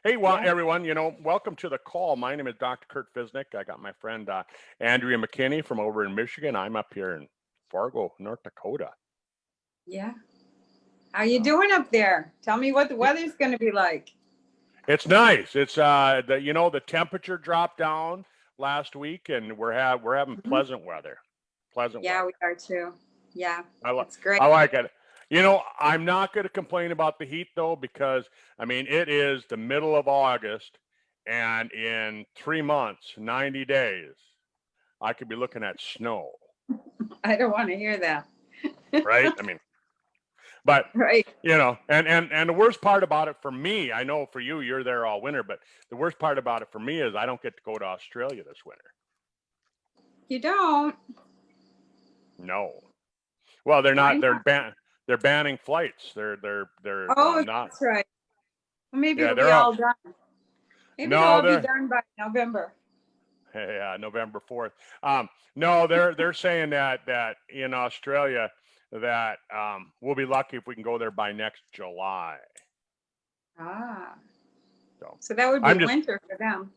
Hey, well, Yeah. everyone, welcome to the call. My name is Dr. Kurt Fisnick. I got my friend Andrea McKinney from over in Michigan. I'm up here in Fargo, North Dakota. Yeah. How you Uh, doing up there? Tell me what the weather's going to be like. it's nice. It's the temperature dropped down last week, and we're having Mhm. pleasant weather. Pleasant Yeah, we weather. are too. Yeah, I like it's great. I like it. I'm not going to complain about the heat though, because I mean it is the middle of August, and in 3 months, 90 days, I could be looking at snow. I don't want to hear that. Right? I mean, but Right. and the worst part about it for me, I know for you, you're there all winter, but the worst part about it for me is I don't get to go to Australia this winter. You don't. No. Well, they're Why not. not? They're banning flights. They're Oh, not. that's right. Well, maybe Yeah, it'll be they're all. all done. Maybe it'll No, all be they're. done by November. Yeah, November 4th. No, they're saying that in Australia that we'll be lucky if we can go there by next July. Ah, So so that would be I'm just winter for them.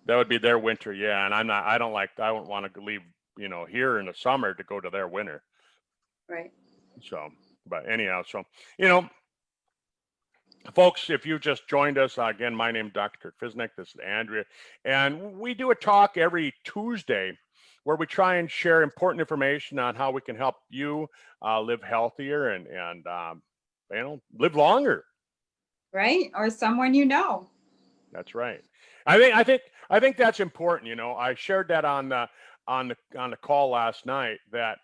that would be their winter, yeah. And I don't like, I don't want to leave, here in the summer to go to their winter. Right. So, but anyhow, you know, folks, if you just joined us, again, my name is Dr. Kurt Fisnick. This is Andrea. And we do a talk every Tuesday where we try and share important information on how we can help you live healthier and live longer. Right. Or someone you know. That's right. I think that's important. I shared that on the call last night that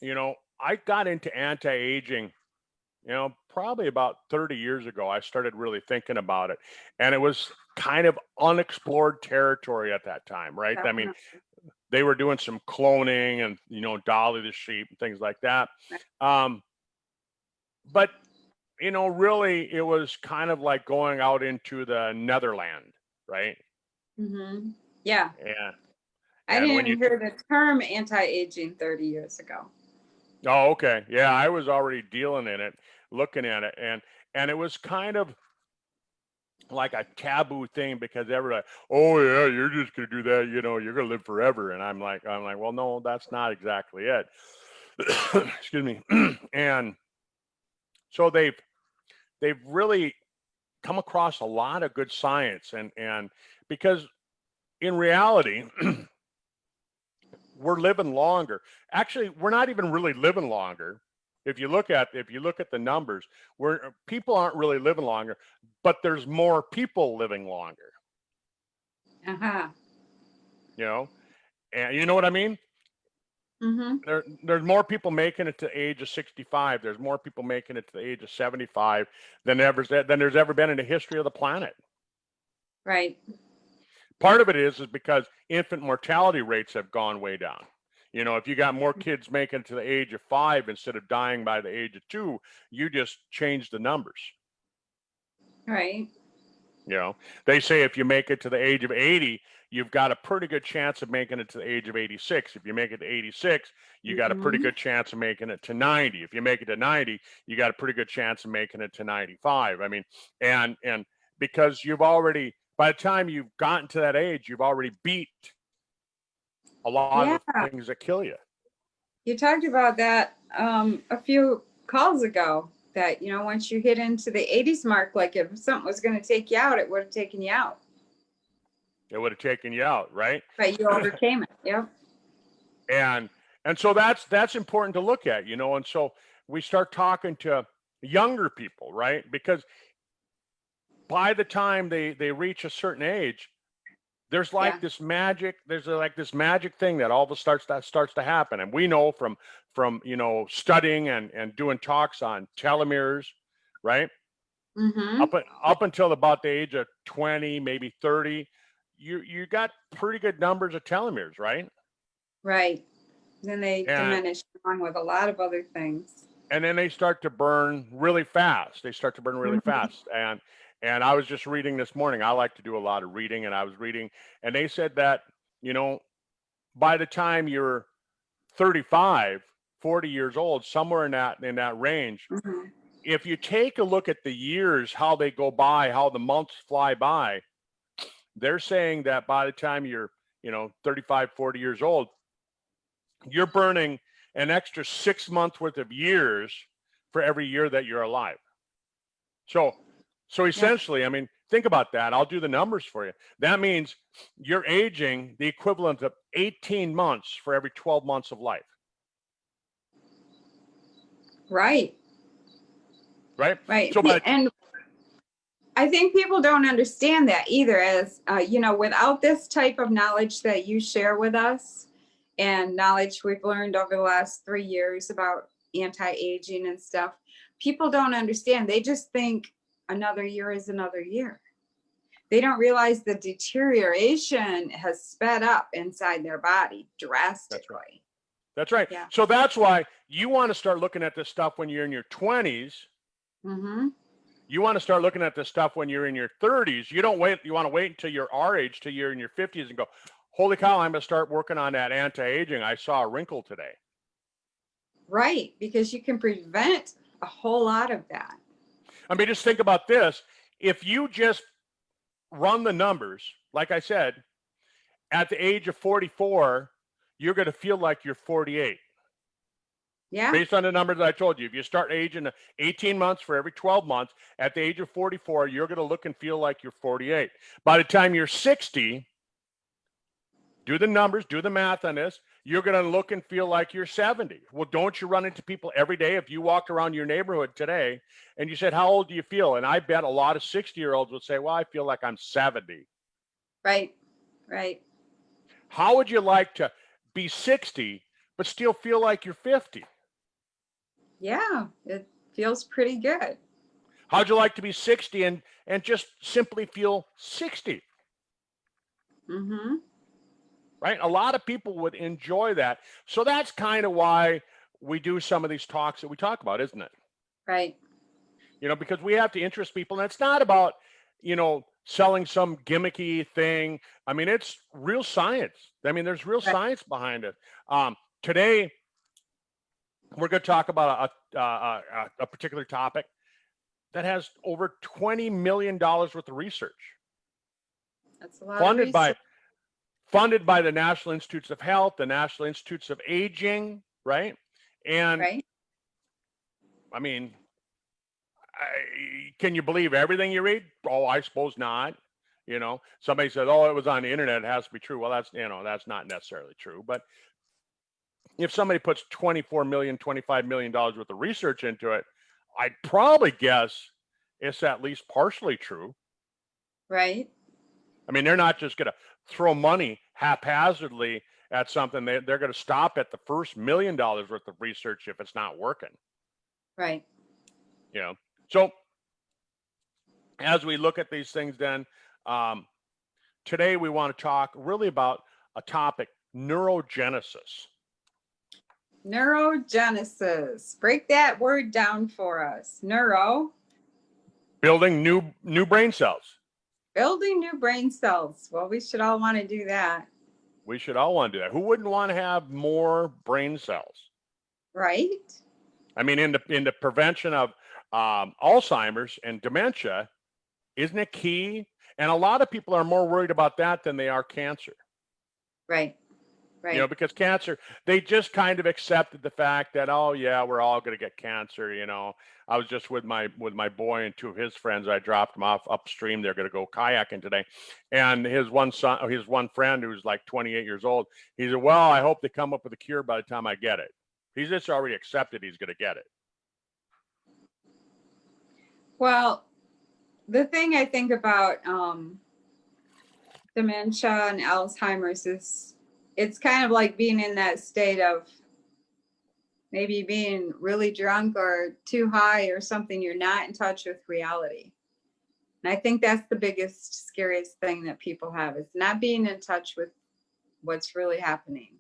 I got into anti-aging. Probably about 30 years ago, I started really thinking about it, and it was kind of unexplored territory at that time, right? I mean, Definitely. they were doing some cloning and Dolly the sheep and things like that. Um, but really, it was kind of like going out into the Netherland, right? Mm-hmm. Yeah. And I and when didn't you even hear the term anti-aging 30 years ago. oh, okay, yeah, I was already dealing in it, looking at it, and it was kind of like a taboo thing because everybody, oh yeah, you're just gonna do that, you're gonna live forever, and I'm like, well, no, that's not exactly it. Excuse me. And so they've really come across a lot of good science, and because in reality we're living longer. Actually, we're not even really living longer. If you look at the numbers, where people aren't really living longer, but there's more people living longer. Uh-huh. You know, and you know what I mean. Mm-hmm. There's more people making it to the age of 65. There's more people making it to the age of 75 than there's ever been in the history of the planet. Right. Part of it is because infant mortality rates have gone way down. If you got more kids making it to the age of 5 instead of dying by the age of 2, you just change the numbers. Right. They say if you make it to the age of 80, you've got a pretty good chance of making it to the age of 86. If you make it to 86, you got a pretty Mm-hmm. good chance of making it to 90. If you make it to 90, you got a pretty good chance of making it to 95. I mean, and because by the time you've gotten to that age, you've already beat a lot of Yeah. the things that kill you. You talked about that a few calls ago that, once you hit into the 80s mark, like if something was going to take you out, it would have taken you out. It would have taken you out, right? But you overcame it. Yep. and and so that's important to look at, and so we start talking to younger people, right? Because by the time they reach a certain age, Yeah. there's like this magic thing that all of a starts to happen, and we know from studying and doing talks on telomeres, right? Mm-hmm. Up until about the age of 20, maybe 30, you got pretty good numbers of telomeres, right? Right. Then they and diminish along with a lot of other things. and then they start to burn really fast. They start to burn really Mm-hmm. fast. And I was just reading this morning. I like to do a lot of reading, and I was reading, and they said that you know by the time you're 35, 40 years old, somewhere in that range, Mm-hmm. if you take a look at the years, how they go by, how the months fly by, they're saying that by the time you're, 35, 40 years old, you're burning an extra 6 months worth of years for every year that you're alive. So essentially, I mean, think about that. I'll do the numbers for you. That means you're aging the equivalent of 18 months for every 12 months of life. Right. Right. So, and I think people don't understand that either, as without this type of knowledge that you share with us, and knowledge we've learned over the last 3 years about anti-aging and stuff, people don't understand. They just think another year is another year. They don't realize the deterioration has sped up inside their body drastically. That's right. Yeah. So that's why you want to start looking at this stuff when you're in your 20s. Mm-hmm. You want to start looking at this stuff when you're in your 30s. You don't wait. You want to wait until you're our age, till you're in your 50s, and go, holy cow, I'm going to start working on that anti-aging. I saw a wrinkle today. Right, because you can prevent a whole lot of that. I mean, just think about this. If you just run the numbers, like I said, at the age of 44, you're going to feel like you're 48. Yeah. Based on the numbers that I told you. If you start aging 18 months for every 12 months, at the age of 44, you're going to look and feel like you're 48. By the time you're 60, do the numbers, do the math on this, you're going to look and feel like you're 70. Well, don't you run into people every day? If you walked around your neighborhood today and you said, how old do you feel? And I bet a lot of 60-year-olds would say, well, I feel like I'm 70. Right. How would you like to be 60 but still feel like you're 50? Yeah, it feels pretty good. How'd you like to be 60 and just simply feel 60? Mm-hmm. Right? A lot of people would enjoy that. So that's kind of why we do some of these talks that we talk about, isn't it? Right. Because we have to interest people. And it's not about, selling some gimmicky thing. I mean, it's real science. I mean, there's real science behind it. Today, we're going to talk about a particular topic that has over $20 million worth of research. That's a lot of research. Funded by the National Institutes of Health, the National Institutes of Aging, right? And I mean, can you believe everything you read? Oh, I suppose not. Somebody says, oh, it was on the internet, it has to be true. Well, that's not necessarily true. But if somebody puts $24 million, $25 million worth of research into it, I'd probably guess it's at least partially true. Right. I mean, they're not just going to throw money haphazardly at something. They're going to stop at the first $1 million worth of research if it's not working. Right. So as we look at these things then, today we want to talk really about a topic, neurogenesis. Neurogenesis. Break that word down for us. Neuro. Building new brain cells. Building new brain cells. Well, we should all want to do that. We should all want to do that. Who wouldn't want to have more brain cells? Right. I mean, in the prevention of Alzheimer's and dementia, isn't it key? And a lot of people are more worried about that than they are cancer. Right. Because cancer, they just kind of accepted the fact that, oh yeah, we're all going to get cancer. I was just with my boy and two of his friends. I dropped them off upstream. They're going to go kayaking today, and his one friend who's like 28 years old. He said, well, I hope they come up with a cure by the time I get it. He's just already accepted he's going to get it. Well, the thing I think about dementia and Alzheimer's is it's kind of like being in that state of maybe being really drunk or too high or something. You're not in touch with reality. And I think that's the biggest, scariest thing that people have, is not being in touch with what's really happening.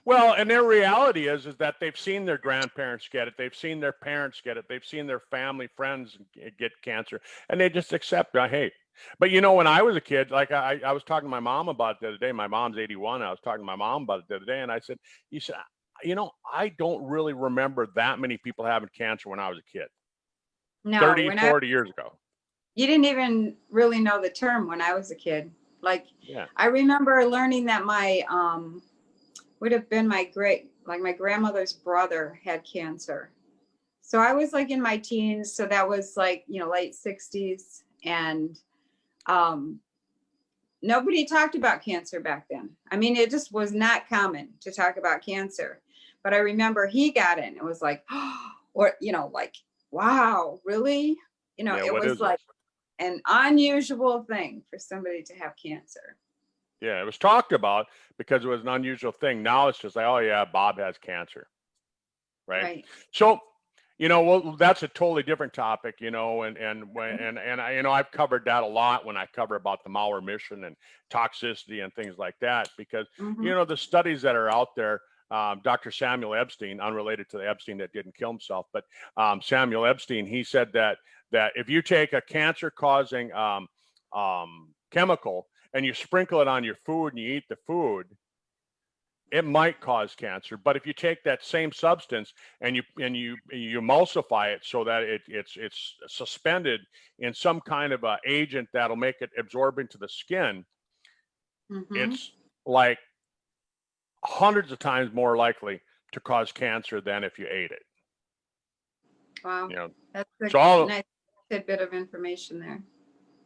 Well, and their reality is that they've seen their grandparents get it. They've seen their parents get it. They've seen their family, friends get cancer, and they just accept, hey. But when I was a kid, like I was talking to my mom about it the other day. My mom's 81. I was talking to my mom about it the other day, and I said, I don't really remember that many people having cancer when I was a kid. No, 30, 40 years ago. you didn't even really know the term when I was a kid. Like, Yeah. I remember learning that my, would have been my grandmother's brother had cancer. So I was like in my teens. So that was like, late 60s. And nobody talked about cancer back then. I mean, it just was not common to talk about cancer. But I remember he got it and it was like, or, like, wow, really? Yeah, It what was is like this? an unusual thing for somebody to have cancer. Yeah, it was talked about because it was an unusual thing. Now it's just like, oh yeah, Bob has cancer, right? Right. So, well, that's a totally different topic, I've covered that a lot when I cover about the Maurer mission and toxicity and things like that, because Mm-hmm. the studies that are out there. Dr. Samuel Epstein, unrelated to the Epstein that didn't kill himself, but Samuel Epstein, he said that if you take a cancer-causing chemical and you sprinkle it on your food and you eat the food, it might cause cancer. But if you take that same substance and you emulsify it so that it's suspended in some kind of a agent that'll make it absorb into the skin, Mm-hmm. it's like hundreds of times more likely to cause cancer than if you ate it. Wow. That's a so nice tidbit of information there.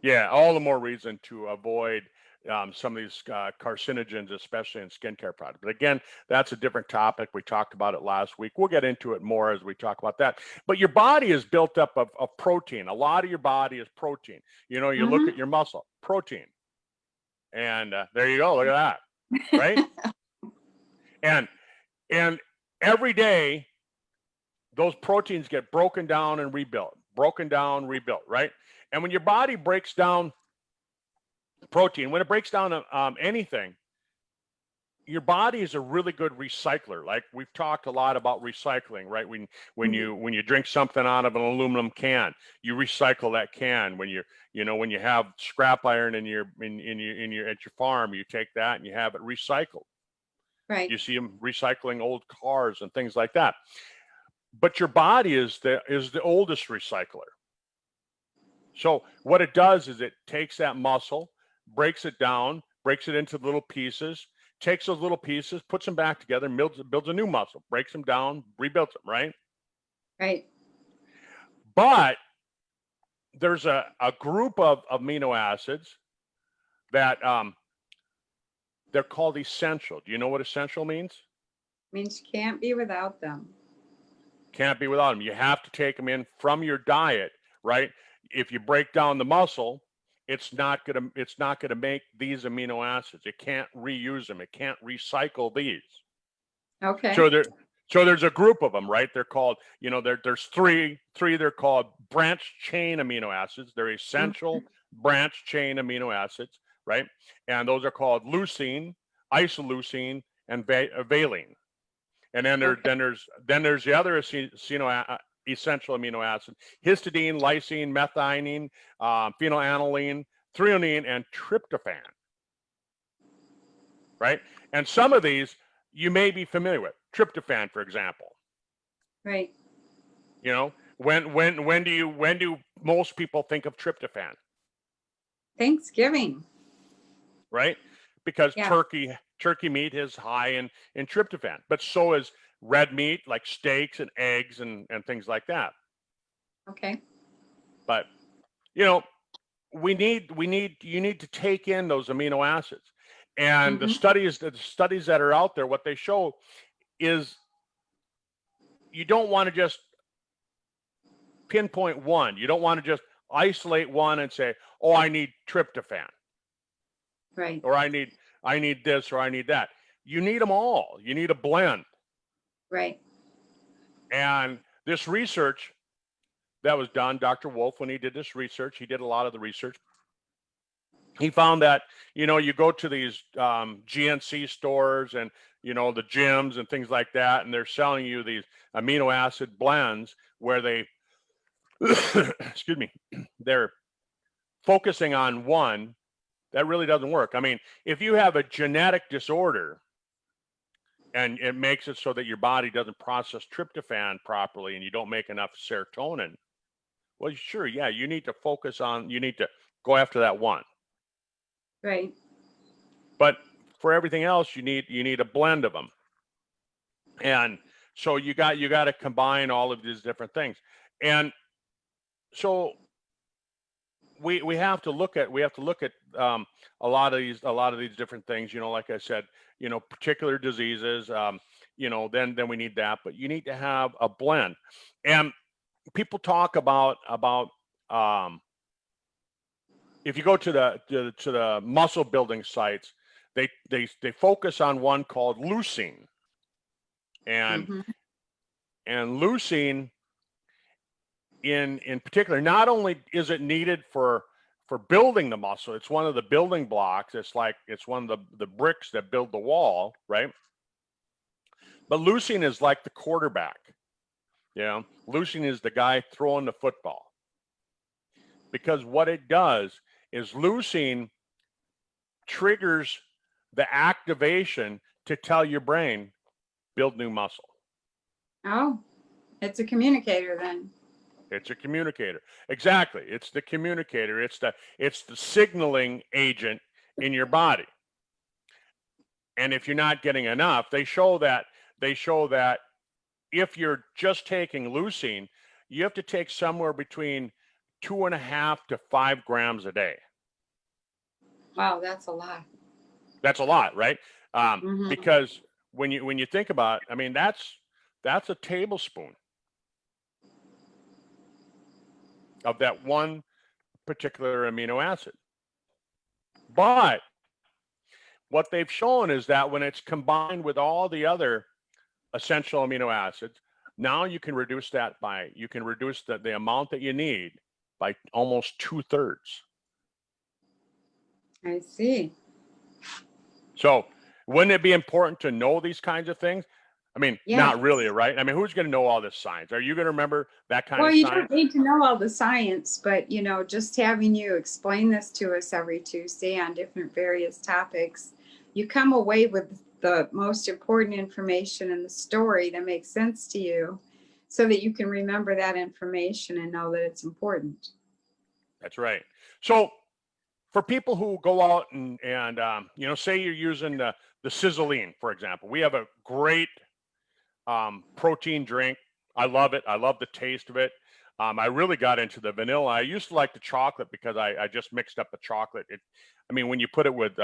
Yeah, all the more reason to avoid some of these carcinogens, especially in skincare products. But again, that's a different topic. We talked about it last week. We'll get into it more as we talk about that. But your body is built up of protein. A lot of your body is protein. You Mm-hmm. look at your muscle, protein. And there you go. Look at that, right? and every day, those proteins get broken down and rebuilt, right? And when your body breaks down protein, when it breaks down anything, your body is a really good recycler. Like we've talked a lot about recycling, right? When Mm-hmm. you drink something out of an aluminum can, you recycle that can. When when you have scrap iron in your at your farm, you take that and you have it recycled. Right. You see them recycling old cars and things like that. But your body is the oldest recycler. So what it does is it takes that muscle, breaks it down, breaks it into little pieces, takes those little pieces, puts them back together, builds a new muscle, breaks them down, rebuilds them, right? Right. But there's a group of amino acids that they're called essential. Do you know what essential means? Means you can't be without them. Can't be without them. You have to take them in from your diet, right? If you break down the muscle, it's not gonna make these amino acids. It can't reuse them. It can't recycle these. Okay. So there's a group of them, right? They're called, there's three. They're called branch chain amino acids. They're essential branch chain amino acids, right? And those are called leucine, isoleucine, and valine. And then there's the other essential amino acid: histidine, lysine, methionine, phenylalanine, threonine, and tryptophan. Right? And some of these you may be familiar with. Tryptophan, for example. Right. When do most people think of tryptophan? Thanksgiving. Right? Because Yeah. turkey meat is high in tryptophan, but so is red meat like steaks and eggs and things like that. Okay. But you need to take in those amino acids. And the studies that are out there, what they show is you don't want to just pinpoint one. You don't want to just isolate one and say, oh, I need tryptophan. Right. Or I need this or I need that. You need them all. You need a blend. Right. And this research that was done, Dr. Wolf, when he did this research, he did a lot of the research. He found that, you go to these GNC stores and, the gyms and things like that, and they're selling you these amino acid blends where they, excuse me, they're focusing on one. That really doesn't work. I mean, if you have a genetic disorder and it makes it so that your body doesn't process tryptophan properly and you don't make enough serotonin, Well, sure, yeah, you need to focus on, you need to go after that one. Right. But for everything else, you need a blend of them. And so you got to combine all of these different things. And so we have to look at a lot of these different things, like I said, particular diseases, then we need that, but you need to have a blend. And people talk about if you go to the muscle building sites, they focus on one called leucine. And Mm-hmm. leucine in particular, not only is it needed for building the muscle, it's one of the building blocks. It's one of the bricks that build the wall, right? But leucine is like the quarterback. Leucine is the guy throwing the football. Because what it does is leucine triggers the activation to tell your brain, build new muscle. Oh, it's a communicator then. It's a communicator. Exactly. It's the communicator. It's the signaling agent in your body. And if you're not getting enough, they show that if you're just taking leucine, you have to take somewhere between 2.5 to 5 grams a day. Wow, that's a lot. That's a lot, right? Mm-hmm. Because when you think about it, I mean, that's a tablespoon of that one particular amino acid. But what they've shown is that when it's combined with all the other essential amino acids, now you can reduce the amount that you need by almost 2/3. I see. So wouldn't it be important to know these kinds of things? I mean, Yes. not really, right? I mean, who's going to know all this science? Are you going to remember that kind Well, of you science? don't need to know all the science, but just having you explain this to us every Tuesday on different various topics, you come away with the most important information and the story that makes sense to you so that you can remember that information and know that it's important. That's right. So for people who go out and say you're using the sizzling, for example, we have a great protein drink. I love it. I love the taste of it. I really got into the vanilla. I used to like the chocolate because I just mixed up the chocolate. When you put it with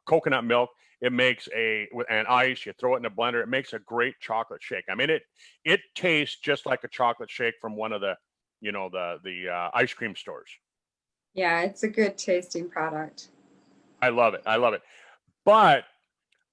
coconut milk, it makes and ice. You throw it in a blender. It makes a great chocolate shake. I mean, it tastes just like a chocolate shake from one of the the ice cream stores. Yeah, it's a good tasting product. I love it. I love it. But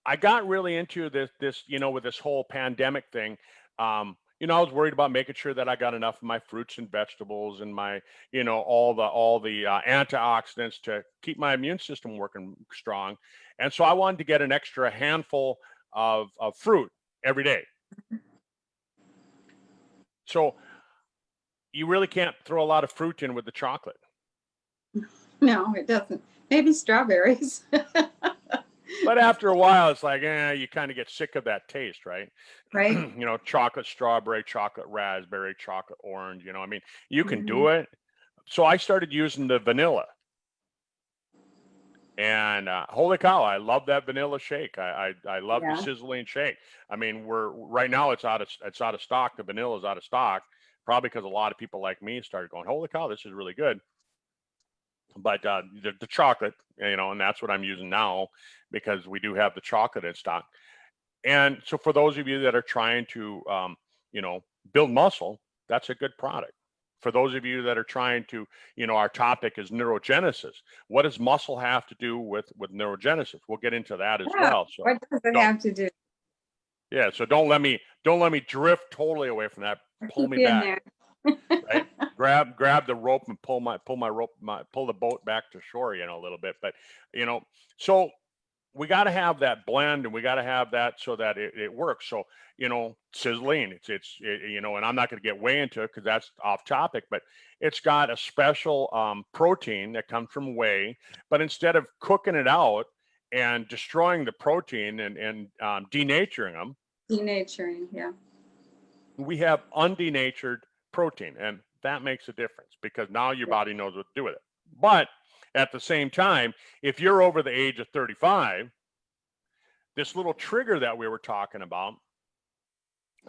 I got really into this with this whole pandemic thing. I was worried about making sure that I got enough of my fruits and vegetables and my, all the antioxidants to keep my immune system working strong. And so I wanted to get an extra handful of fruit every day. So you really can't throw a lot of fruit in with the chocolate. No, it doesn't. Maybe strawberries. But after a while, it's like, you kind of get sick of that taste, right? Right. Chocolate strawberry, chocolate raspberry, chocolate orange. You can Mhm. do it. So I started using the vanilla. And holy cow, I love that vanilla shake. I love the Yeah. sizzling shake. We're right now it's out of stock. The vanilla is out of stock, probably because a lot of people like me started going, holy cow, this is really good. But the chocolate, and that's what I'm using now because we do have the chocolate in stock. And so for those of you that are trying to, build muscle, that's a good product. For those of you that are trying to, our topic is neurogenesis. What does muscle have to do with neurogenesis? We'll get into that as Yeah. well. So What does it have to do? yeah, so don't let me drift totally away from that. Pull Keep me you in back. there. Right? Grab the rope and pull the boat back to shore, a little bit. But so we got to have that blend and we got to have that so that it works. So sizzling, and I'm not going to get way into it because that's off topic, but it's got a special protein that comes from whey. But instead of cooking it out and destroying the protein and denaturing them, Denaturing, yeah. we have undenatured protein. And that makes a difference, because now your body knows what to do with it. But at the same time, if you're over the age of 35, this little trigger that we were talking about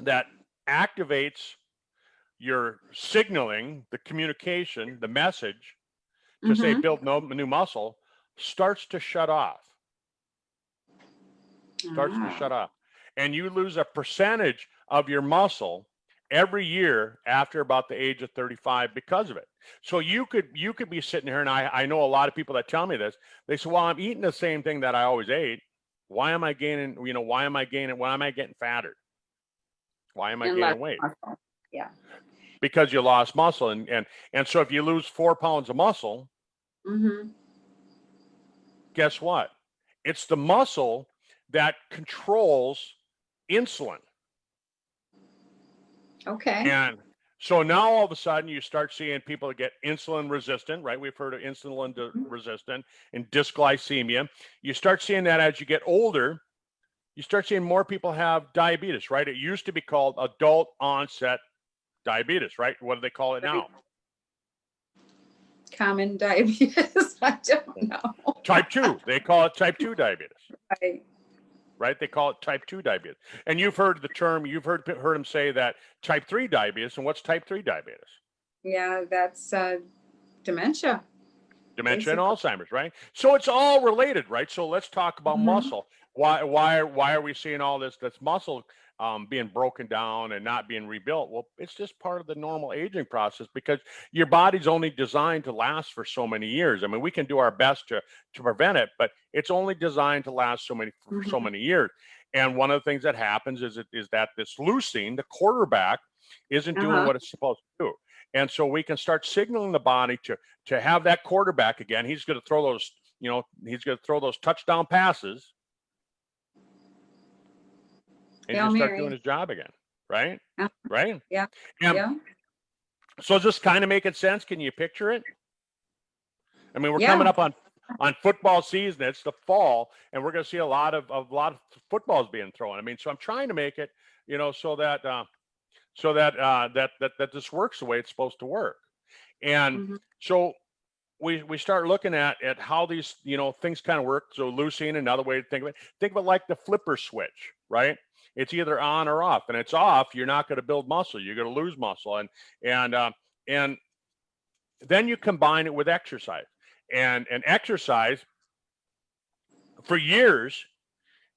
that activates your signaling, the communication, the message to say build new muscle, starts to shut off. And you lose a percentage of your muscle every year after about the age of 35 because of it. So you could be sitting here, and I know a lot of people that tell me this. They say, well, I'm eating the same thing that I always ate. Why am I gaining, why am I getting fatter? Why am I gaining weight? Muscle. Yeah. Because you lost muscle. And so if you lose 4 pounds of muscle, guess what? It's the muscle that controls insulin. Okay. And so now all of a sudden you start seeing people that get insulin resistant, right? We've heard of insulin resistant and dysglycemia. You start seeing that as you get older, you start seeing more people have diabetes, right? It used to be called adult onset diabetes, right? What do they call it now? Common diabetes. I don't know. Type 2. They call it type 2 diabetes. Right. They call it type 2 diabetes. And you've heard the term, you've heard them say that type 3 diabetes. And what's type 3 diabetes? Yeah, that's dementia. Dementia and Alzheimer's, right? So it's all related, right? So let's talk about muscle. Why are we seeing all this muscle being broken down and not being rebuilt? Well, it's just part of the normal aging process, because your body's only designed to last for so many years. I mean, we can do our best to prevent it, but it's only designed to last so many years. And one of the things that happens is that this leucine, the quarterback, isn't doing what it's supposed to do. And so we can start signaling the body to have that quarterback again. He's going to throw those touchdown passes. And he'll start doing his job again, right? Right? Yeah. So is this kind of making sense? Can you picture it? I mean, we're coming up on football season. It's the fall, and we're going to see a lot of footballs being thrown. I mean, so I'm trying to make it, so that that this works the way it's supposed to work. And so we start looking at how these things kind of work. So leucine, another way to think of it like the flipper switch, right? It's either on or off. And it's off, you're not going to build muscle, you're going to lose muscle. And then you combine it with exercise. And exercise, for years,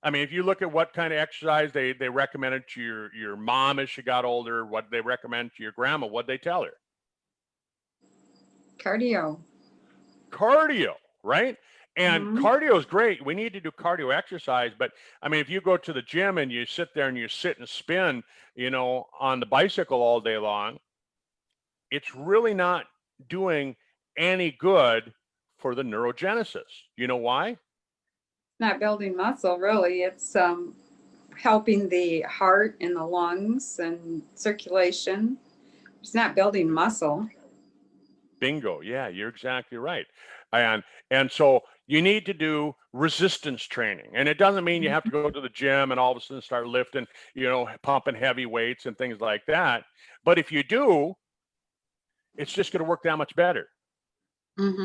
I mean, if you look at what kind of exercise they recommended to your mom as she got older, what they recommend to your grandma, what they tell her? Cardio, right? And cardio is great. We need to do cardio exercise. But I mean, if you go to the gym and you sit there and you sit and spin, on the bicycle all day long, it's really not doing any good for the neurogenesis. You know why? Not building muscle, really. It's helping the heart and the lungs and circulation. It's not building muscle. Bingo. Yeah, you're exactly right. And so you need to do resistance training. And it doesn't mean you have to go to the gym and all of a sudden start lifting, pumping heavy weights and things like that. But if you do, it's just going to work that much better. It's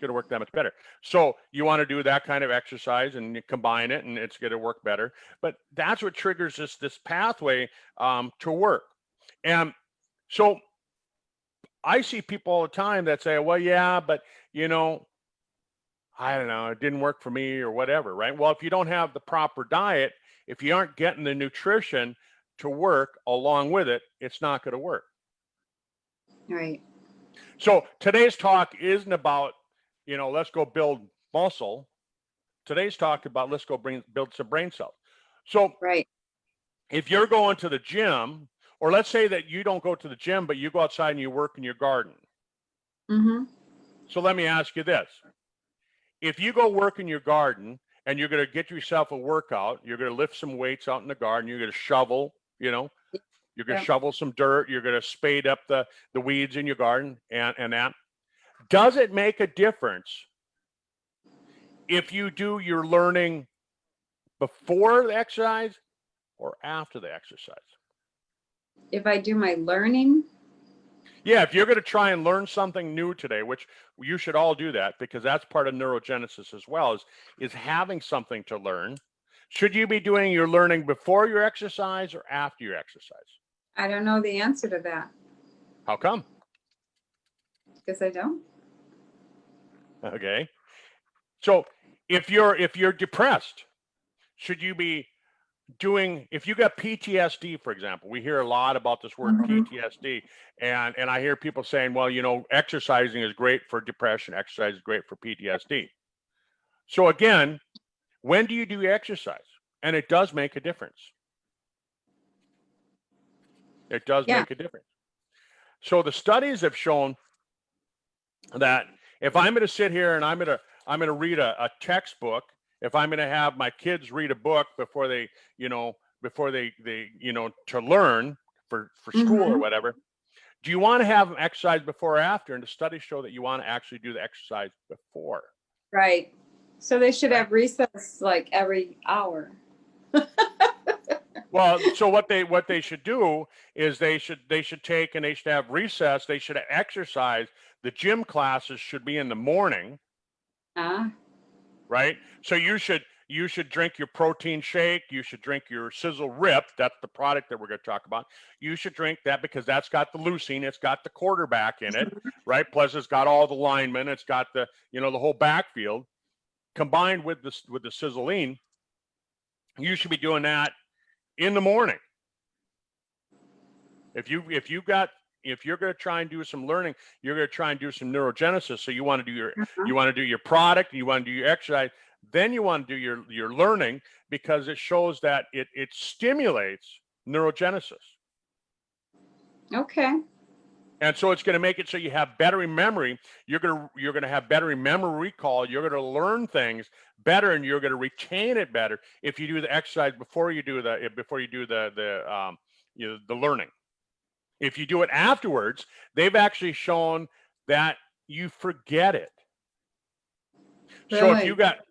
going to work that much better. So you want to do that kind of exercise and you combine it, and it's going to work better. But that's what triggers this pathway to work. And so I see people all the time that say, well, yeah, but I don't know, it didn't work for me or whatever, right? Well, if you don't have the proper diet, if you aren't getting the nutrition to work along with it, it's not going to work. Right. So today's talk isn't about, let's go build muscle. Today's talk about let's go build some brain cells. So if you're going to the gym, or let's say that you don't go to the gym, but you go outside and you work in your garden. So let me ask you this. If you go work in your garden and you're going to get yourself a workout, you're going to lift some weights out in the garden, you're going to shovel, you're going to shovel some dirt, you're going to spade up the weeds in your garden and that. Does it make a difference if you do your learning before the exercise or after the exercise? If I do my learning? Yeah, if you're going to try and learn something new today, which you should all do that because that's part of neurogenesis as well, is having something to learn. Should you be doing your learning before your exercise or after your exercise? I don't know the answer to that How come? because I don't. Okay. So if you're depressed, should you be doing, if you got PTSD, for example, we hear a lot about this word Mhm. PTSD, and I hear people saying, well, exercising is great for depression, exercise is great for PTSD. So again, when do you do exercise? And it does make a difference. It does Yeah. make a difference. So the studies have shown that if I'm going to sit here and I'm going to read a textbook, if I'm going to have my kids read a book before they, to learn for school or Mhm. whatever, do you want to have them exercise before or after? And the studies show that you want to actually do the exercise before. Right. So they should Right? have recess like every hour. Well, so what they should do is they should take and they should have recess. They should exercise. The gym classes should be in the morning, Ah, right? So you should drink your protein shake. You should drink your Sizzle Rip. That's the product that we're going to talk about. You should drink that because that's got the leucine. It's got the quarterback in it, right? Plus, it's got all the linemen. It's got the the whole backfield combined with the sizzleine. You should be doing that in the morning. If you're going to try and do some learning, you're going to try and do some neurogenesis. So you want to do your product, you want to do your exercise, then you want to do your learning because it shows that it stimulates neurogenesis. okay. And so it's going to make it so you have better memory. You're going to have better memory recall. You're going to learn things better, and you're going to retain it better if you do the exercise before you do the learning. If you do it afterwards, they've actually shown that you forget it. So if you Really?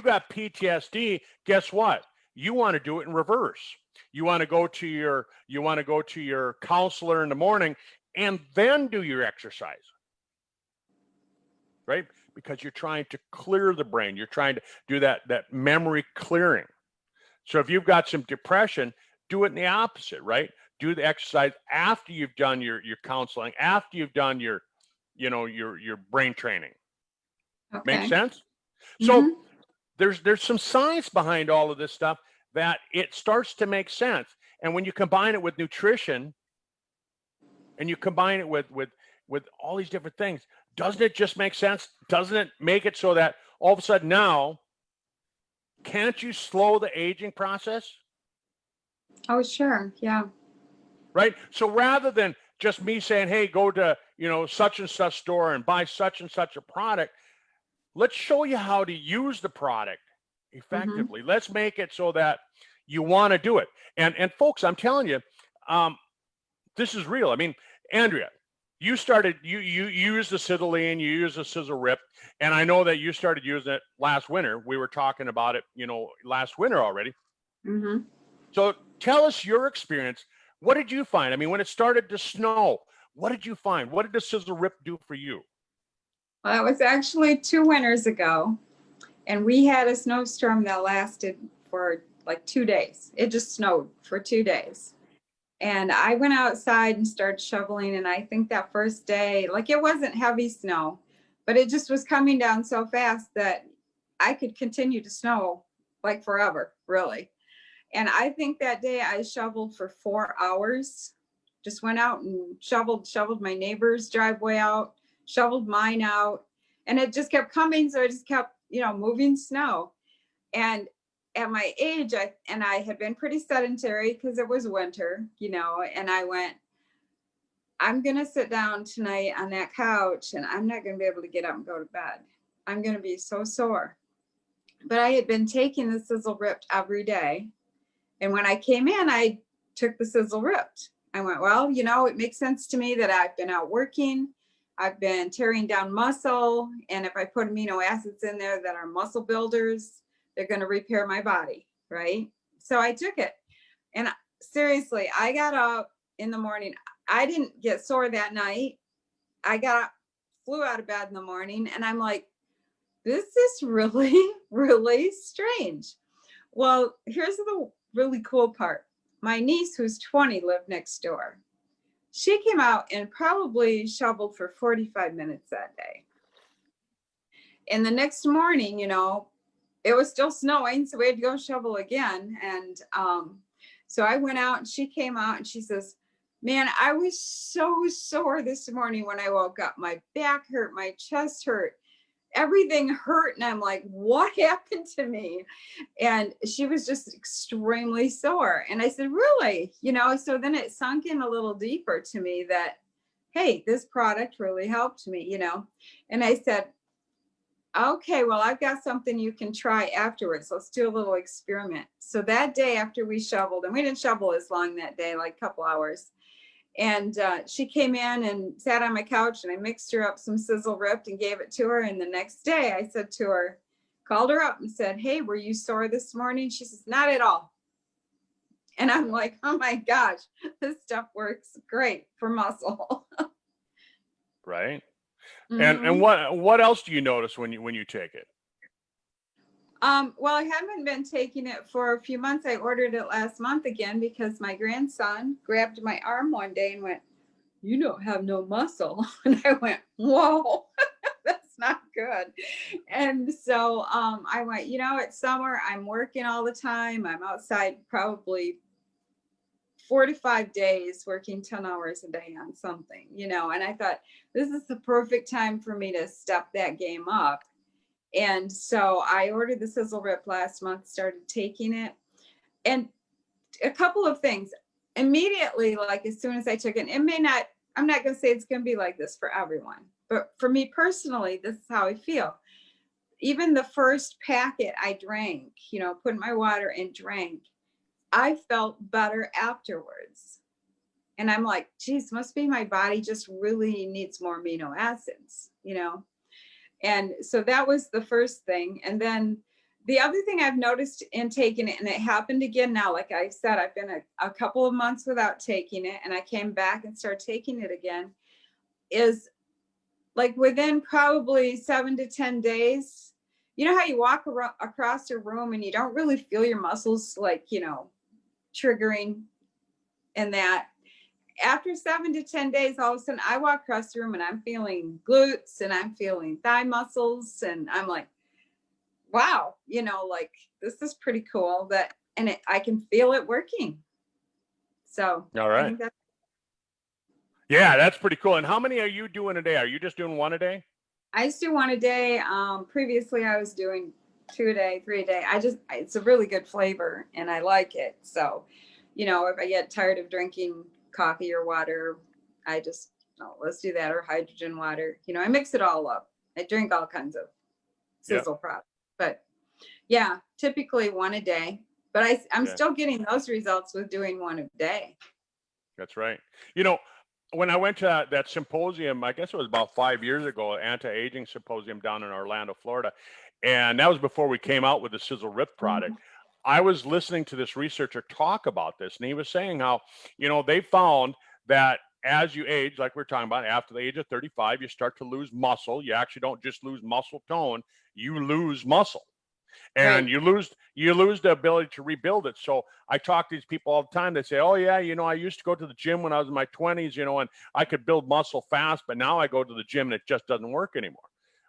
got PTSD, guess what? You want to do it in reverse. You want to go to your counselor in the morning and then do your exercise. Right? Because you're trying to clear the brain. You're trying to do that memory clearing. So if you've got some depression, do it in the opposite, right? Do the exercise after you've done your counseling, after you've done your brain training. Make Okay. sense? So Mhm. there's some science behind all of this stuff that it starts to make sense. And when you combine it with nutrition and you combine it with all these different things, doesn't it just make sense? Doesn't it make it so that all of a sudden now, can't you slow the aging process? Oh, sure. Yeah. Right? So rather than just me saying, hey, go to, such and such store and buy such and such a product, let's show you how to use the product Mhm. effectively. Let's make it so that you want to do it. And folks, I'm telling you, this is real. I mean, Andrea, you used the Cityline, you used the Sizzle Rip, and I know that you started using it last winter. We were talking about it, last winter already. Mhm. So tell us your experience. What did you find? I mean, when it started to snow, what did you find? What did the Sizzle Rip do for you? Well, that was actually 2 winters ago, and we had a snowstorm that lasted for like 2 days. It just snowed for 2 days. And I went outside and started shoveling. And I think that first day, like it wasn't heavy snow, but it just was coming down so fast that I could continue to snow like forever, really. And I think that day I shoveled for 4 hours, just went out and shoveled my neighbor's driveway out, shoveled mine out. And it just kept coming. So I just kept, moving snow. And at my age, I had been pretty sedentary because it was winter, and I went, I'm going to sit down tonight on that couch and I'm not going to be able to get up and go to bed. I'm going to be so sore. But I had been taking the Sizzle Ripped every day. And when I came in, I took the Sizzle Ripped. I went, well, it makes sense to me that I've been out working. I've been tearing down muscle. And if I put amino acids in there that are muscle builders, they're going to repair my body, right? So I took it. And seriously, I got up in the morning. I didn't get sore that night. Flew out of bed in the morning, and I'm like, this is really, really strange. Well, here's the really cool part. My niece, who's 20, lived next door. She came out and probably shoveled for 45 minutes that day. And the next morning, it was still snowing, so we had to go shovel again. And so I went out, and she came out, and she says, man, I was so sore this morning when I woke up. My back hurt, my chest hurt, everything hurt. And I'm like, what happened to me? And she was just extremely sore. And I said, really? So then it sunk in a little deeper to me that, hey, this product really helped me, And I said, okay, well, I've got something you can try afterwards. Let's do a little experiment. So that day after we shoveled, and we didn't shovel as long that day, like a couple hours. And she came in and sat on my couch, and I mixed her up some Sizzle Ripped and gave it to her. And the next day I said to her, called her up and said, hey, were you sore this morning? She says, not at all. And I'm like, oh my gosh, this stuff works great for muscle. Right. Mm-hmm. And what else do you notice when you take it? Well, I haven't been taking it for a few months. I ordered it last month again because my grandson grabbed my arm one day and went, you don't have no muscle. And I went, whoa, that's not good. And so I went, it's summer. I'm working all the time. I'm outside probably 4 to 5 days working 10 hours a day on something, and I thought this is the perfect time for me to step that game up. And so I ordered the Sizzle Rip last month, started taking it, and a couple of things immediately, like as soon as I took it, I'm not going to say it's going to be like this for everyone, but for me personally, this is how I feel. Even the first packet I drank, put in my water and drank, I felt better afterwards. And I'm like, geez, must be my body just really needs more amino acids, And so that was the first thing. And then the other thing I've noticed in taking it, and it happened again now, like I said, I've been a couple of months without taking it, and I came back and started taking it again, is like within probably 7 to 10 days, you know how you walk across a room and you don't really feel your muscles like, triggering and that. After 7 to 10 days, all of a sudden I walk across the room and I'm feeling glutes and I'm feeling thigh muscles. And I'm like, wow, like this is pretty cool I can feel it working. So All right. I think that's. Yeah, that's pretty cool. And how many are you doing a day? Are you just doing one a day? I just do one a day. Previously I was doing 2 a day, 3 a day. It's a really good flavor and I like it. So, if I get tired of drinking coffee or water, I just, let's do that, or hydrogen water. I mix it all up. I drink all kinds of Sizzle products, but yeah, typically one a day, but I'm still getting those results with doing one a day. That's right. When I went to that symposium, I guess it was about 5 years ago, anti-aging symposium down in Orlando, Florida. And that was before we came out with the Sizzle Rip product. Mm-hmm. I was listening to this researcher talk about this, and he was saying how, they found that as you age, like we're talking about, after the age of 35, you start to lose muscle. You actually don't just lose muscle tone, you lose muscle. And right. you lose the ability to rebuild it. So I talk to these people all the time. They say, oh yeah, I used to go to the gym when I was in my 20s, and I could build muscle fast, but now I go to the gym and it just doesn't work anymore.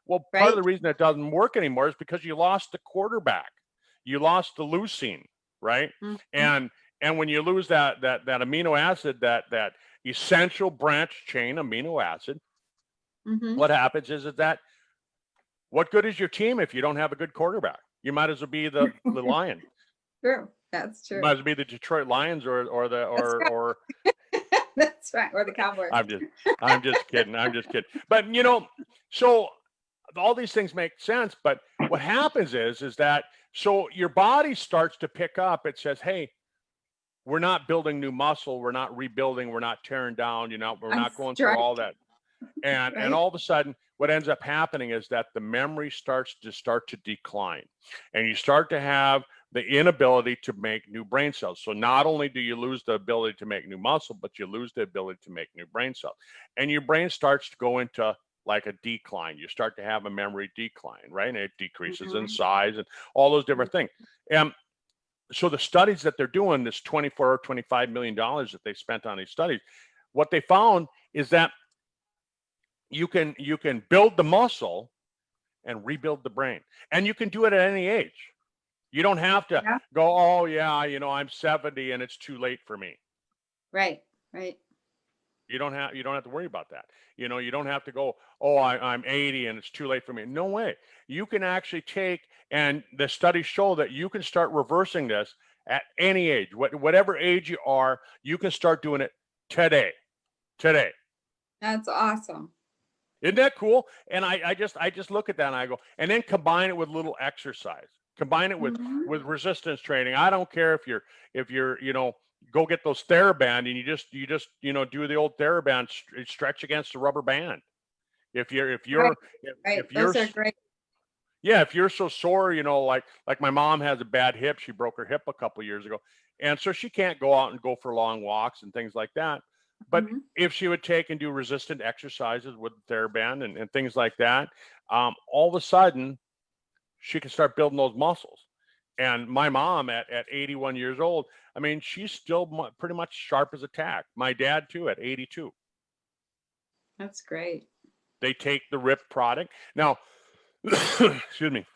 Well, part of the reason it doesn't work anymore is because you lost the quarterback. You lost the leucine, right? Mm-hmm. And when you lose that amino acid, that essential branch chain amino acid, mm-hmm. what happens is that what good is your team if you don't have a good quarterback? You might as well be the Lion. True, that's true. You might as well be the Detroit Lions or that's right, or the Cowboys. I'm just kidding. But so all these things make sense. But what happens is that so your body starts to pick up. It says, hey, we're not building new muscle. We're not rebuilding. We're not tearing down. We're not going through all that. And all of a sudden, what ends up happening is that the memory starts to decline, and you start to have the inability to make new brain cells. So not only do you lose the ability to make new muscle, but you lose the ability to make new brain cells. And your brain starts to go into like a decline. You start to have a memory decline, right? And it decreases in size and all those different things. And so the studies that they're doing, this $24 or $25 million that they spent on these studies, what they found is that you can build the muscle and rebuild the brain. And you can do it at any age. You don't have to go, oh yeah, you know, I'm 70 and it's too late for me. Right, right. You don't have to worry about that. You know, you don't have to go, oh, I'm 80 and it's too late for me. No way. You can actually take, and the studies show that you can start reversing this at any age. Whatever age you are, you can start doing it today. Today. That's awesome. Isn't that cool? And I just look at that and I go, and then combine it with little exercise. Combine it with resistance training. I don't care if you're you know, go get those TheraBand and you just you know, do the old TheraBand stretch against the rubber band. If you're Those are great. Yeah, if you're so sore, you know, like my mom has a bad hip. She broke her hip a couple of years ago, and so she can't go out and go for long walks and things like that. But if she would take and do resistant exercises with the TheraBand and things like that, all of a sudden she can start building those muscles. And my mom at 81 years old, I mean, she's still pretty much sharp as a tack. My dad too at 82. That's great. They take the RIP product. Now, excuse me.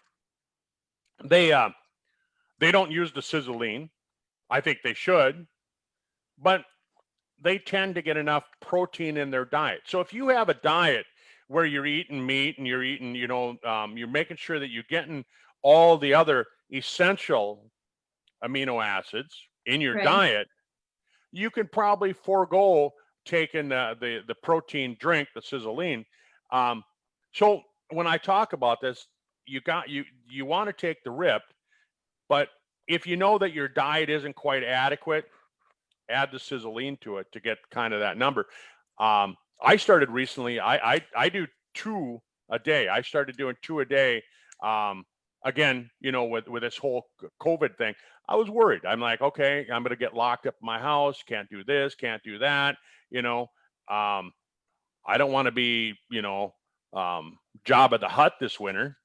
They don't use the sizzling. I think they should, but they tend to get enough protein in their diet. So if you have a diet where you're eating meat and you're eating, you know, you're making sure that you're getting all the other essential amino acids in your diet, you can probably forego taking the protein drink, the sizzling. So when I talk about this, you want to take the RIP, but if you know that your diet isn't quite adequate, add the sizzling to it to get kind of that number. I started recently. I do 2 a day. I started doing 2 a day. Again, you know, with this whole COVID thing, I was worried. I'm like, okay, I'm going to get locked up in my house. Can't do this, can't do that. You know, I don't want to be, you know, Jabba the Hutt this winter.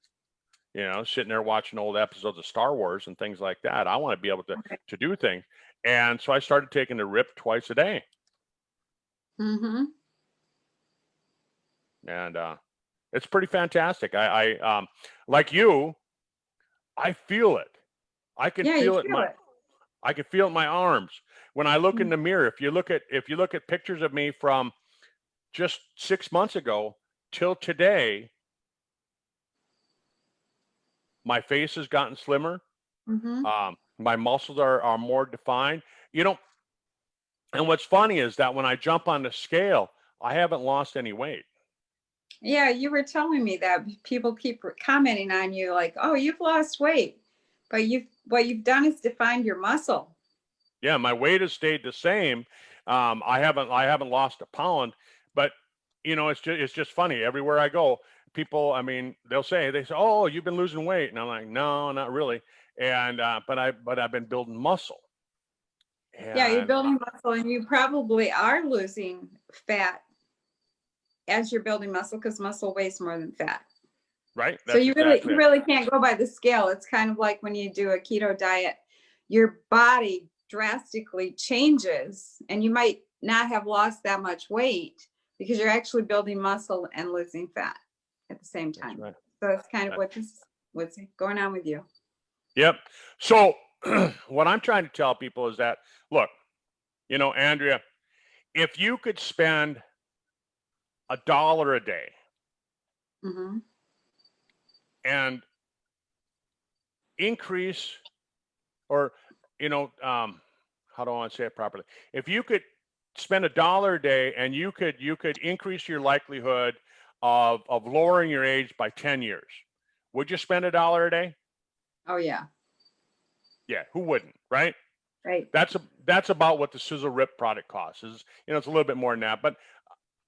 You know, sitting there watching old episodes of Star Wars and things like that. I want to be able to do things. And so I started taking the RIP twice a day. And it's pretty fantastic. I like you, I feel it. I can feel it. I can feel it in my arms. When I look in the mirror, if you look at pictures of me from just 6 months ago till today, my face has gotten slimmer. My muscles are more defined. You know, and what's funny is that when I jump on the scale, I haven't lost any weight. Yeah, you were telling me that people keep commenting on you like, "Oh, you've lost weight," but what you've done is defined your muscle. Yeah, my weight has stayed the same. I haven't lost a pound, but you know, it's just funny. Everywhere I go, people, I mean, they say, "Oh, you've been losing weight," and I'm like, "No, not really." And but I've been building muscle. Yeah, you're building muscle, and you probably are losing fat as you're building muscle because muscle weighs more than fat. Right. So you really can't go by the scale. It's kind of like when you do a keto diet, your body drastically changes, and you might not have lost that much weight because you're actually building muscle and losing fat at the same time. Right. So it's kind of what's going on with you. Yep. So what I'm trying to tell people is that, look, you know, Andrea, if you could spend $1 a day and increase, or, you know, how do I want to say it properly? If you could spend $1 a day and you could increase your likelihood of lowering your age by 10 years, would you spend $1 a day? Oh yeah. Yeah, who wouldn't, right? Right. That's about what the Sizzle Rip product costs. Is, you know, it's a little bit more than that, but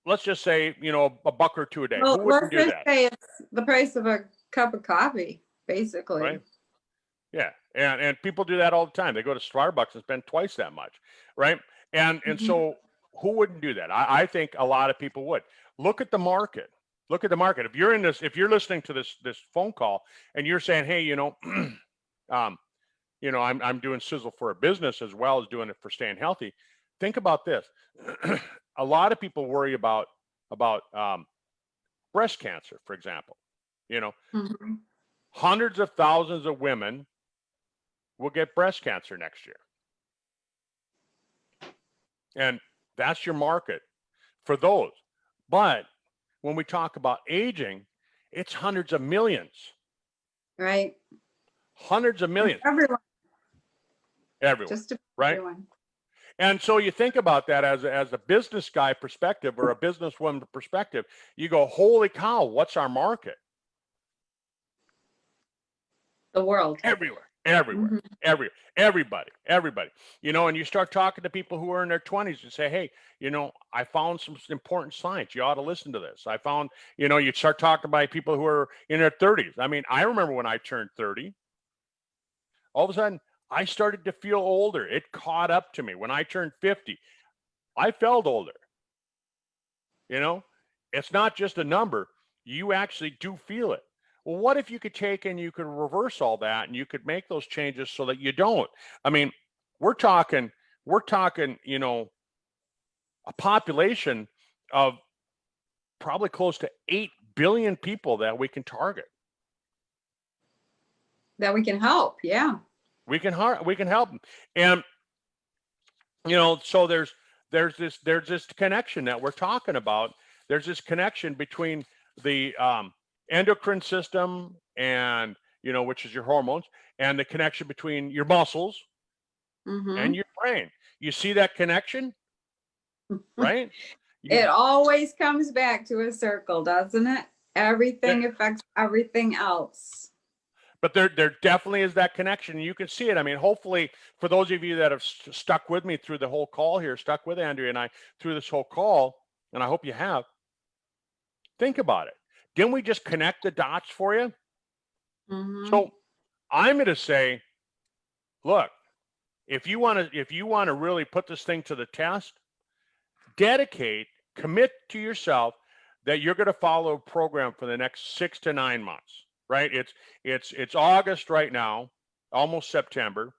let's just say, you know, $1 or $2 a day. Well, who wouldn't do let's that? say it's the price of a cup of coffee, basically. Right. Yeah, and people do that all the time. They go to Starbucks and spend twice that much, right? And Mhm. so who wouldn't do that? I think a lot of people would. Look at the market. Look at the market. If you're in this, if you're listening to this phone call and you're saying, hey, um, I'm doing sizzle for a business as well as doing it for staying healthy. Think about this. A lot of people worry about breast cancer, for example. You know, Mhm. hundreds of thousands of women will get breast cancer next year. And that's your market for those. But when we talk about aging, it's hundreds of millions, Right. hundreds of And millions everyone, everywhere, just about right? everyone. And so you think about that as a business guy perspective or a businesswoman perspective, you go, holy cow, what's our market? The world. Everywhere, everywhere, Mhm. everybody. And you start talking to people who are in their 20s and say, hey, I found some important science. You ought to listen to this. I found, you start talking about people who are in their 30s. I mean, I remember when I turned 30, all of a sudden I started to feel older. It caught up to me. When I turned 50, I felt older. You know, it's not just a number. You actually do feel it. Well, what if you could take and you could reverse all that and you could make those changes so that you don't? I mean, we're talking, a population of probably close to 8 billion people that we can target. That we can help. Yeah. We can help them. And so there's this connection that we're talking about. There's this connection between the endocrine system and which is your hormones, and the connection between your muscles and Hmm. your brain. You see that connection, right? You It always comes back to a circle, doesn't it? there, Everything affects everything else. but there definitely is that connection. You can see it. I mean, hopefully, for those of you that have stuck with me through the whole call here, stuck with Andrea and I through this whole call, and I hope you have. Think about it. Didn't we just connect the dots for you? Hmm. So I'm going to say, look, if you want to really put this thing to the test, dedicate, commit to yourself that you're going to follow a program for the next 6 to 9 months. Right? It's August right now, almost September.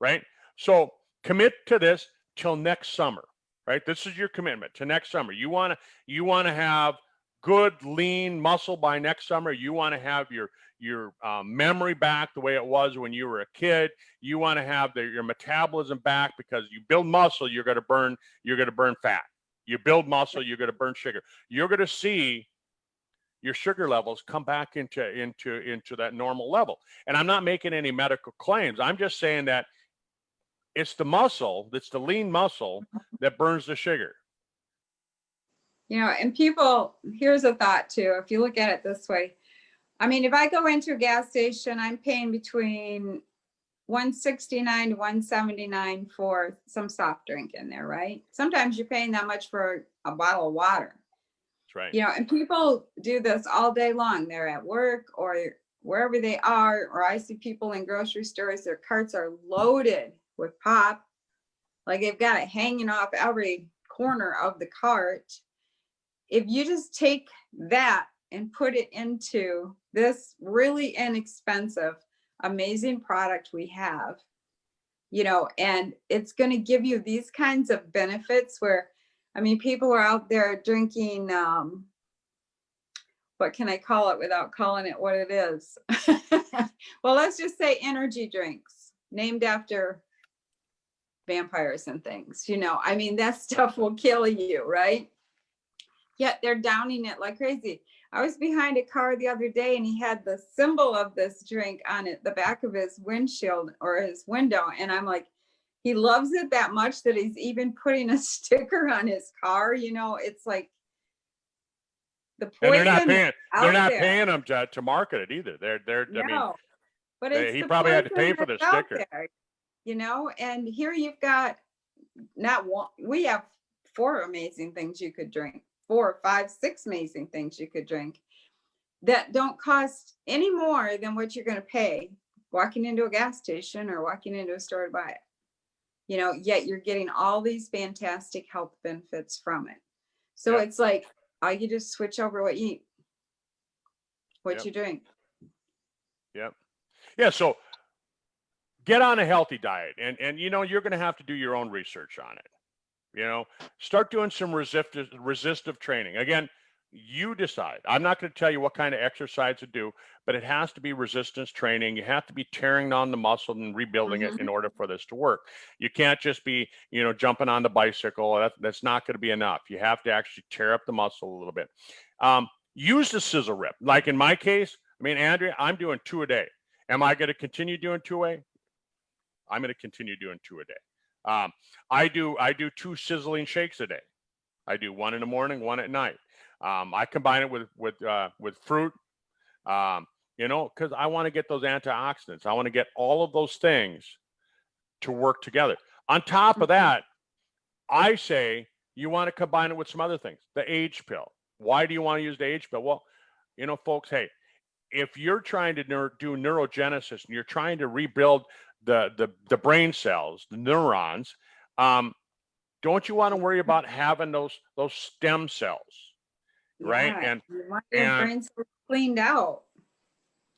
Right? So commit to this till next summer. Right? This is your commitment to next summer. You want to have good lean muscle by next summer. You want to have your memory back the way it was when you were a kid. You want to have your metabolism back, because you build muscle, you're going to burn fat. You build muscle, you're going to burn sugar. You're going to see your sugar levels come back into that normal level. And I'm not making any medical claims. I'm just saying that it's the lean muscle that burns the sugar. And people, here's a thought too. If you look at it this way, I mean, if I go into a gas station, I'm paying between 169 to 179 for some soft drink in there, right? Sometimes you're paying that much for a bottle of water. That's right. And people do this all day long. They're at work or wherever they are, or I see people in grocery stores, their carts are loaded with pop. Like they've got it hanging off every corner of the cart. If you just take that and put it into this really inexpensive, amazing product we have, and it's going to give you these kinds of benefits where, I mean, people are out there drinking, what can I call it without calling it what it is? Well, let's just say energy drinks named after vampires and things. I mean, that stuff will kill you, right? Yet they're downing it like crazy. I was behind a car the other day and he had the symbol of this drink on it, the back of his windshield or his window. And I'm like, he loves it that much that he's even putting a sticker on his car. It's like the And they're not poison is paying. They're out not there. paying them to market it either. I mean, No, but it's he the probably had to pay poison for that's the out sticker. there, and here you've got not one, we have 4 amazing things you could drink, 4, 5, 6 amazing things you could drink that don't cost any more than what you're going to pay walking into a gas station or walking into a store to buy it. You know, yet you're getting all these fantastic health benefits from it. So Yep. it's like, all you just switch over what you eat, what Yep. you drink. Yep. Yeah. So get on a healthy diet, and you know, you're going to have to do your own research on it. You know, start doing some resistive training. Again, you decide. I'm not going to tell you what kind of exercise to do, but it has to be resistance training. You have to be tearing down the muscle and rebuilding it in order for this to work. You can't just be, you know, jumping on the bicycle. That's not going to be enough. You have to actually tear up the muscle a little bit. Use the scissor rip. Like in my case, I mean, Andrea, I'm doing 2 a day. Am I going to continue doing 2 a? I'm going to continue doing 2 a day. I do 2 sizzling shakes a day. I do 1 in the morning, 1 at night. I combine it with fruit, you know, because I want to get those antioxidants. I want to get all of those things to work together. On top of that, I say you want to combine it with some other things. The age pill. Why do you want to use the age pill? Well, you know, folks, hey, if you're trying to do neurogenesis and you're trying to rebuild the brain cells, the neurons, don't you want to worry about having those stem cells, right? Yeah, you want your And brain cells cleaned out.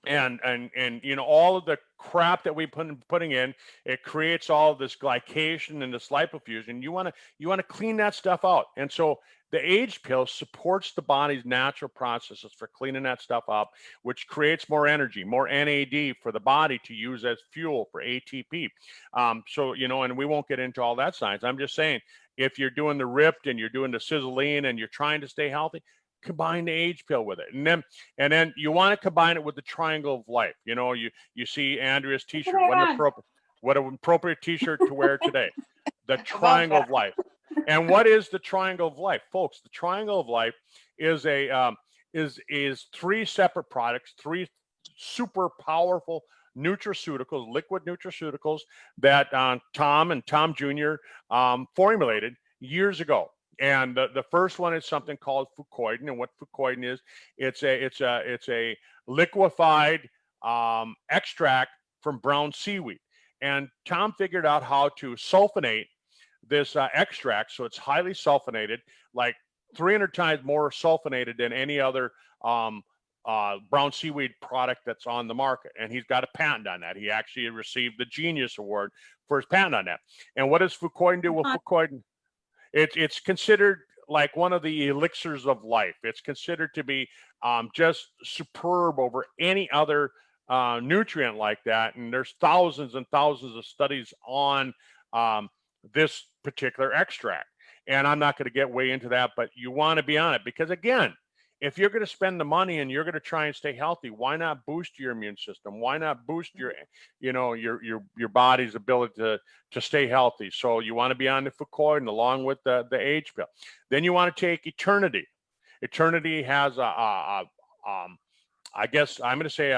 and you know, all of the crap that we putting in, it creates all of this glycation and this lipofuscin. You want to clean that stuff out. And so the age pill supports the body's natural processes for cleaning that stuff up, which creates more energy, more NAD for the body to use as fuel for ATP. So, you know, and we won't get into all that science. I'm just saying, if you're doing the ripped and you're doing the sizzling and you're trying to stay healthy, combine the age pill with it. And then you want to combine it with the triangle of life. You know, you see Andrea's t-shirt. What an appropriate t-shirt to wear today. The triangle of life. And what is the triangle of life, folks? The triangle of life is is 3 separate products, 3 super powerful nutraceuticals, liquid nutraceuticals that Tom Jr. Formulated years ago. And the first one is something called fucoidan. And what fucoidan is, it's a liquefied extract from brown seaweed. And Tom figured out how to sulfonate this extract, so it's highly sulfonated, like 300 times more sulfonated than any other brown seaweed product that's on the market. And he's got a patent on that. He actually received the Genius Award for his patent on that. And what does fucoidan do? Well, fucoidan, it's considered like one of the elixirs of life. It's considered to be just superb over any other nutrient like that. And there's thousands and thousands of studies on this particular extract. And I'm not going to get way into that, but you want to be on it because, again, if you're going to spend the money and you're going to try and stay healthy, why not boost your immune system? Why not boost your, you know, your body's ability to stay healthy? So you want to be on the fucoidan along with the age pill. Then you want to take Eternity. Eternity has I guess I'm going to say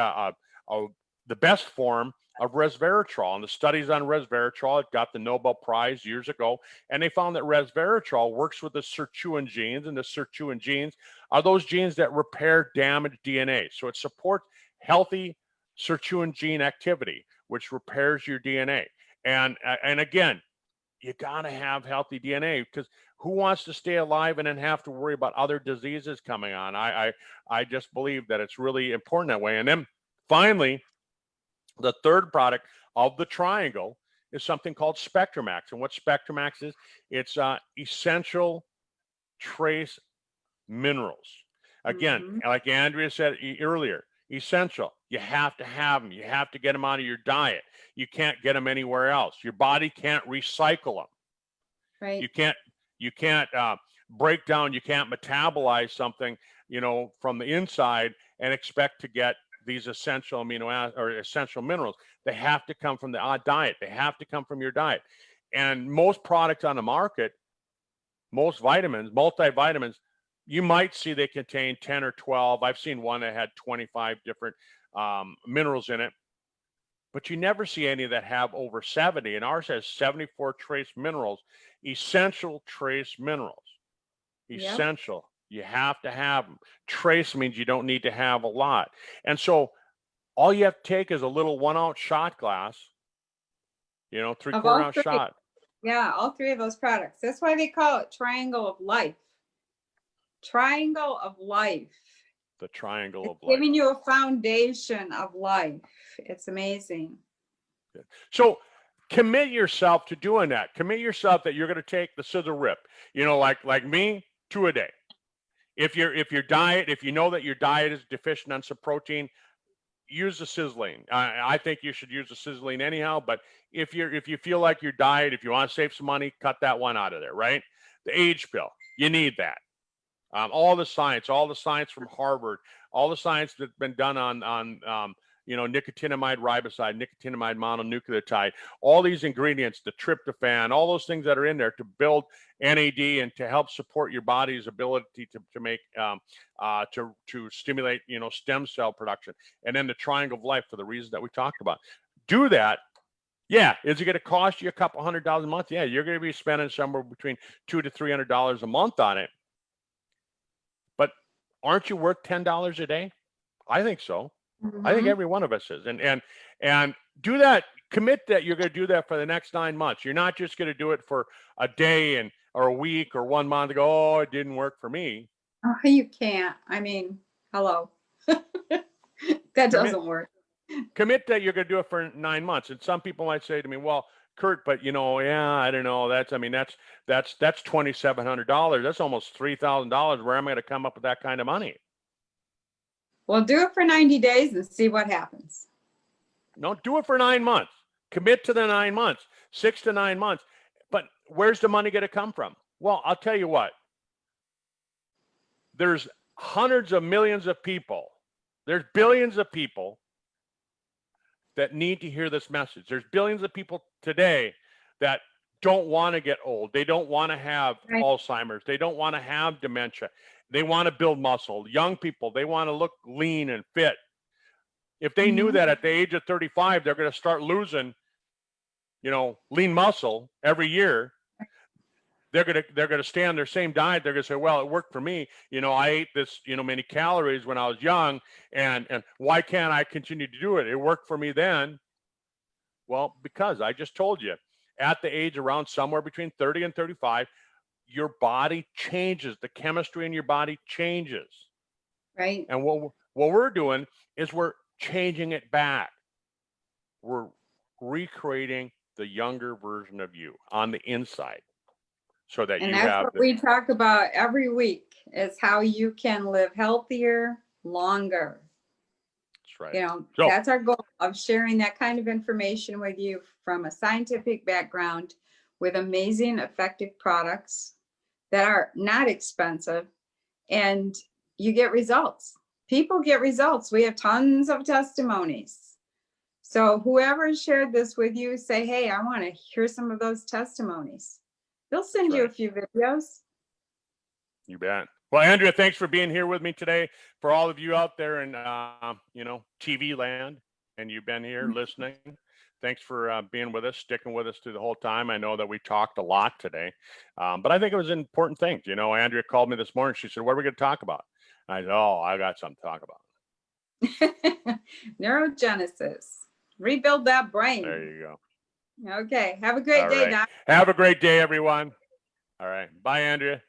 the best form of resveratrol. And the studies on resveratrol, it got the Nobel Prize years ago. And they found that resveratrol works with the sirtuin genes. And the sirtuin genes are those genes that repair damaged DNA. So it supports healthy sirtuin gene activity, which repairs your DNA. And again, you got to have healthy DNA because who wants to stay alive and then have to worry about other diseases coming on? I just believe that it's really important that way. And then finally, the third product of the triangle is something called Spectromax. And what Spectromax is, it's essential trace minerals. Again, like Andrea said earlier, essential. You have to have them. You have to get them out of your diet. You can't get them anywhere else. Your body can't recycle them. Right. You can't break down. You can't metabolize something, you know, from the inside and expect to get these essential amino acids or essential minerals. They have to come from the diet. They have to come from your diet. And most products on the market, most vitamins, multivitamins, you might see they contain 10 or 12. I've seen one that had 25 different minerals in it, but you never see any that have over 70. And ours has 74 trace minerals, essential trace minerals. Essential. Yep. You have to have them. Trace means you don't need to have a lot. And so all you have to take is a little 1 ounce shot glass, you know, Of 3/4 all ounce three. shot. Yeah, all three of those products. That's why they call it triangle of life. Triangle of life. The triangle It's of life. giving you a foundation of life. It's amazing. So commit yourself to doing that. Commit yourself that you're going to take the scissor rip, you know, like me, 2 a day. If your diet, if you know that your diet is deficient on some protein, use the sizzling. I think you should use the sizzling anyhow, but if you feel like your diet, if you want to save some money, cut that one out of there, right? The age pill, you need that. All the science from Harvard, all the science that's been done on you know, nicotinamide riboside, nicotinamide mononucleotide, all these ingredients, the tryptophan, all those things that are in there to build NAD and to help support your body's ability to make to stimulate, you know, stem cell production, and then the triangle of life for the reasons that we talked about. Do that. Yeah, is it going to cost you a couple $100 a month? Yeah, you're going to be spending somewhere between $200 to $300 a month on it. But aren't you worth $10 a day? I think so. I think every one of us is. And do that. Commit that you're going to do that for the next 9 months. You're not just going to do it for a day or a week or 1 month. Go, oh, it didn't work for me. Oh, you can't. I mean, hello. That doesn't work. Commit that you're going to do it for 9 months. And some people might say to me, well, Kurt, but you know, yeah, I don't know. That's $2,700. That's almost $3,000. Where am I going to come up with that kind of money? Well, do it for 90 days and see what happens. No, do it for 9 months. Commit to the 9 months, 6 to 9 months. But where's the money going to come from? Well, I'll tell you what. There's hundreds of millions of people. There's billions of people that need to hear this message. There's billions of people today that don't want to get old. They don't want to have Alzheimer's. They don't want to have dementia. They want to build muscle. Young people, they want to look lean and fit. If they knew that at the age of 35, they're going to start losing, you know, lean muscle every year, they're going to stay on their same diet. They're going to say, well, it worked for me. You know, I ate this, you know, many calories when I was young, and why can't I continue to do it? It worked for me then. Well, because I just told you, at the age around somewhere between 30 and 35, your body changes. The chemistry in your body changes. Right. And what we're doing is we're changing it back. We're recreating the younger version of you on the inside, so that And you that's have what we talk about every week, is how you can live healthier, longer. That's right. You know, So that's our goal of sharing that kind of information with you from a scientific background with amazing, effective products that are not expensive, and you get results. People get results. We have tons of testimonies. So whoever shared this with you, say, hey, I want to hear some of those testimonies. They'll send you a few videos. You bet. Well, Andrea, thanks for being here with me today. For all of you out there in, you know, TV land, and you've been here listening, thanks for being with us, sticking with us through the whole time. I know that we talked a lot today, but I think it was important things. You know, Andrea called me this morning. She said, what are we going to talk about? I said, oh, I got something to talk about. Neurogenesis. Rebuild that brain. There you go. Okay. Have a great day, Doc. Have a great day, everyone. All right. Bye, Andrea.